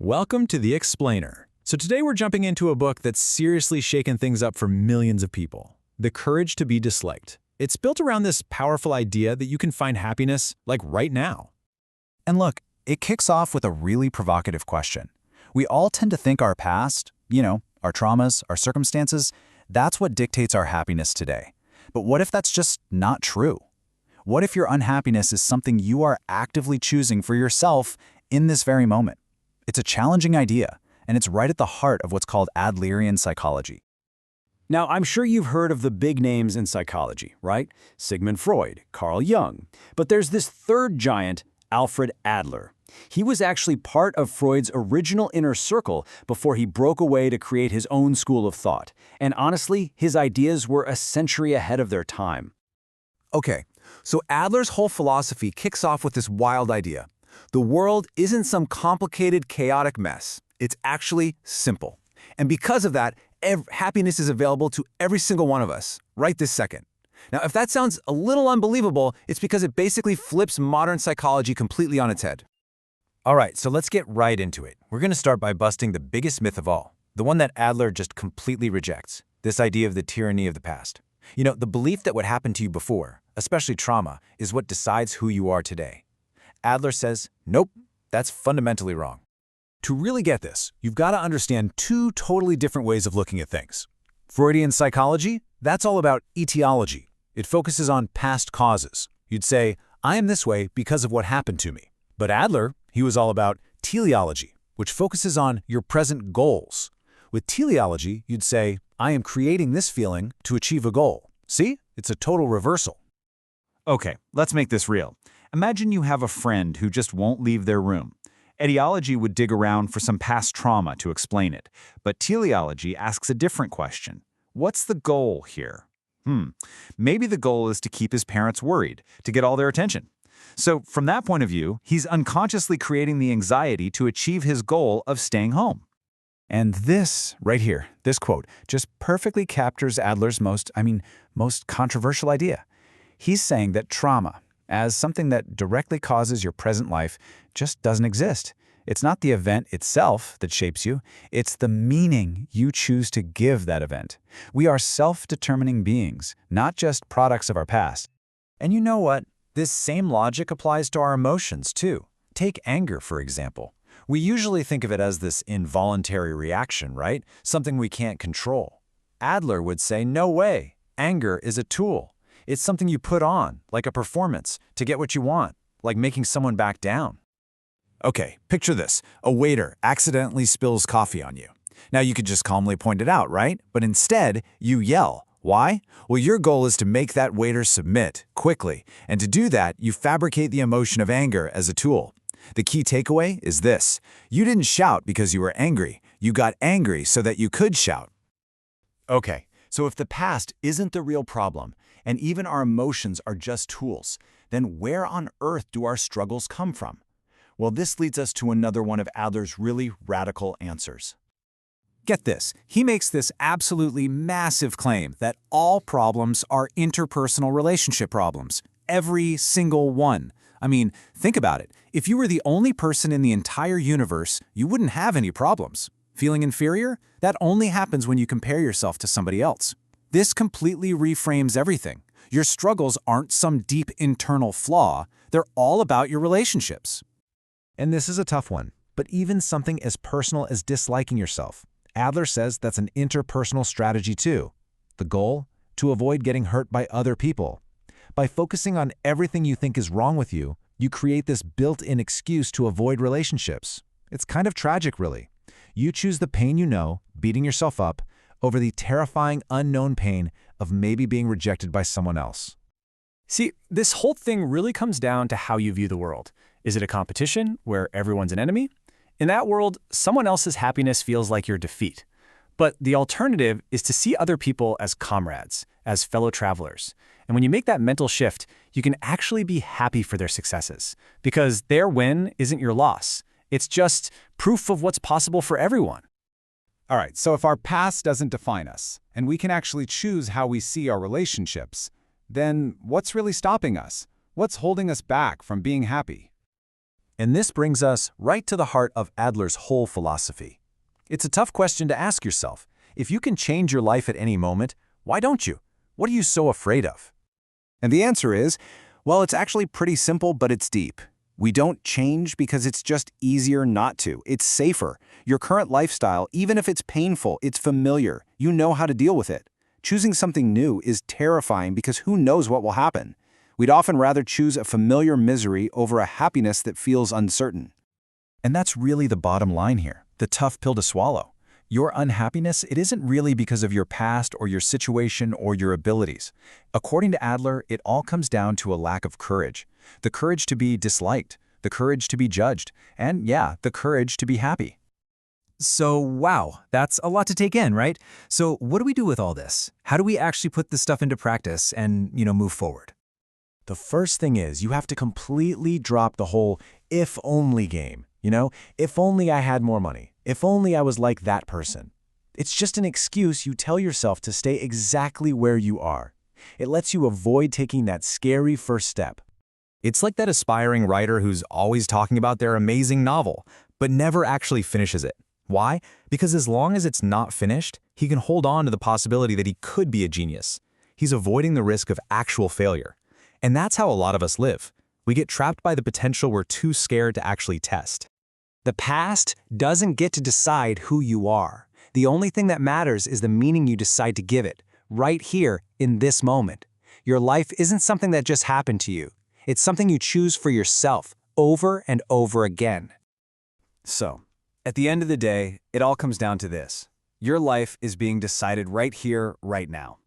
Welcome to The Explainer. So today we're jumping into a book that's seriously shaken things up for millions of people. The Courage to be Disliked. It's built around this powerful idea that you can find happiness, like right now. And look, it kicks off with a really provocative question. We all tend to think our past, our traumas, our circumstances, that's what dictates our happiness today. But what if that's just not true? What if your unhappiness is something you are actively choosing for yourself in this very moment? It's a challenging idea, and it's right at the heart of what's called Adlerian psychology. Now, I'm sure you've heard of the big names in psychology, right? Sigmund Freud, Carl Jung. But there's this third giant, Alfred Adler. He was actually part of Freud's original inner circle before he broke away to create his own school of thought. And honestly, his ideas were a century ahead of their time. Okay, so Adler's whole philosophy kicks off with this wild idea. The world isn't some complicated, chaotic mess. It's actually simple. And because of that, happiness is available to every single one of us, right this second. Now, if that sounds a little unbelievable, it's because it basically flips modern psychology completely on its head. All right, so let's get right into it. We're going to start by busting the biggest myth of all, the one that Adler just completely rejects, this idea of the tyranny of the past. The belief that what happened to you before, especially trauma, is what decides who you are today. Adler says, nope, that's fundamentally wrong. To really get this, you've got to understand two totally different ways of looking at things. Freudian psychology, that's all about etiology. It focuses on past causes. You'd say, I am this way because of what happened to me. But Adler, he was all about teleology, which focuses on your present goals. With teleology, you'd say, I am creating this feeling to achieve a goal. See? It's a total reversal. Okay, let's make this real. Imagine you have a friend who just won't leave their room. Etiology would dig around for some past trauma to explain it, but teleology asks a different question. What's the goal here? Maybe the goal is to keep his parents worried, to get all their attention. So from that point of view, he's unconsciously creating the anxiety to achieve his goal of staying home. And this, right here, this quote, just perfectly captures Adler's most controversial idea. He's saying that trauma, as something that directly causes your present life, just doesn't exist. It's not the event itself that shapes you, it's the meaning you choose to give that event. We are self-determining beings, not just products of our past. And you know what? This same logic applies to our emotions, too. Take anger, for example. We usually think of it as this involuntary reaction, right? Something we can't control. Adler would say, no way. Anger is a tool. It's something you put on, like a performance, to get what you want, like making someone back down. Okay, picture this. A waiter accidentally spills coffee on you. Now you could just calmly point it out, right? But instead, you yell. Why? Well, your goal is to make that waiter submit quickly. And to do that, you fabricate the emotion of anger as a tool. The key takeaway is this. You didn't shout because you were angry. You got angry so that you could shout. Okay, so if the past isn't the real problem, and even our emotions are just tools, then where on earth do our struggles come from? Well, this leads us to another one of Adler's really radical answers. Get this, he makes this absolutely massive claim that all problems are interpersonal relationship problems. Every single one. Think about it. If you were the only person in the entire universe, you wouldn't have any problems. Feeling inferior? That only happens when you compare yourself to somebody else. This completely reframes everything. Your struggles aren't some deep internal flaw. They're all about your relationships. And this is a tough one, but even something as personal as disliking yourself. Adler says that's an interpersonal strategy too. The goal? To avoid getting hurt by other people. By focusing on everything you think is wrong with you, you create this built-in excuse to avoid relationships. It's kind of tragic, really. You choose the pain you know, beating yourself up, over the terrifying unknown pain of maybe being rejected by someone else. See, this whole thing really comes down to how you view the world. Is it a competition where everyone's an enemy? In that world, someone else's happiness feels like your defeat. But the alternative is to see other people as comrades, as fellow travelers. And when you make that mental shift, you can actually be happy for their successes, because their win isn't your loss. It's just proof of what's possible for everyone. All right, so if our past doesn't define us, and we can actually choose how we see our relationships, then what's really stopping us? What's holding us back from being happy? And this brings us right to the heart of Adler's whole philosophy. It's a tough question to ask yourself. If you can change your life at any moment, why don't you? What are you so afraid of? And the answer is, well, it's actually pretty simple, but it's deep. We don't change because it's just easier not to. It's safer. Your current lifestyle, even if it's painful, it's familiar. You know how to deal with it. Choosing something new is terrifying because who knows what will happen. We'd often rather choose a familiar misery over a happiness that feels uncertain. And that's really the bottom line here, the tough pill to swallow. Your unhappiness, it isn't really because of your past or your situation or your abilities. According to Adler, it all comes down to a lack of courage. The courage to be disliked, the courage to be judged, and yeah, the courage to be happy. So, wow, that's a lot to take in, right? So what do we do with all this? How do we actually put this stuff into practice and, move forward? The first thing is you have to completely drop the whole if-only game. If only I had more money. If only I was like that person. It's just an excuse you tell yourself to stay exactly where you are. It lets you avoid taking that scary first step. It's like that aspiring writer who's always talking about their amazing novel, but never actually finishes it. Why? Because as long as it's not finished, he can hold on to the possibility that he could be a genius. He's avoiding the risk of actual failure. And that's how a lot of us live. We get trapped by the potential we're too scared to actually test. The past doesn't get to decide who you are. The only thing that matters is the meaning you decide to give it, right here in this moment. Your life isn't something that just happened to you. It's something you choose for yourself over and over again. So, at the end of the day, it all comes down to this. Your life is being decided right here, right now.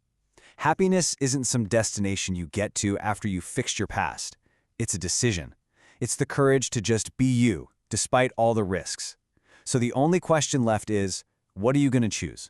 Happiness isn't some destination you get to after you've fixed your past. It's a decision. It's the courage to just be you, despite all the risks. So the only question left is, what are you going to choose?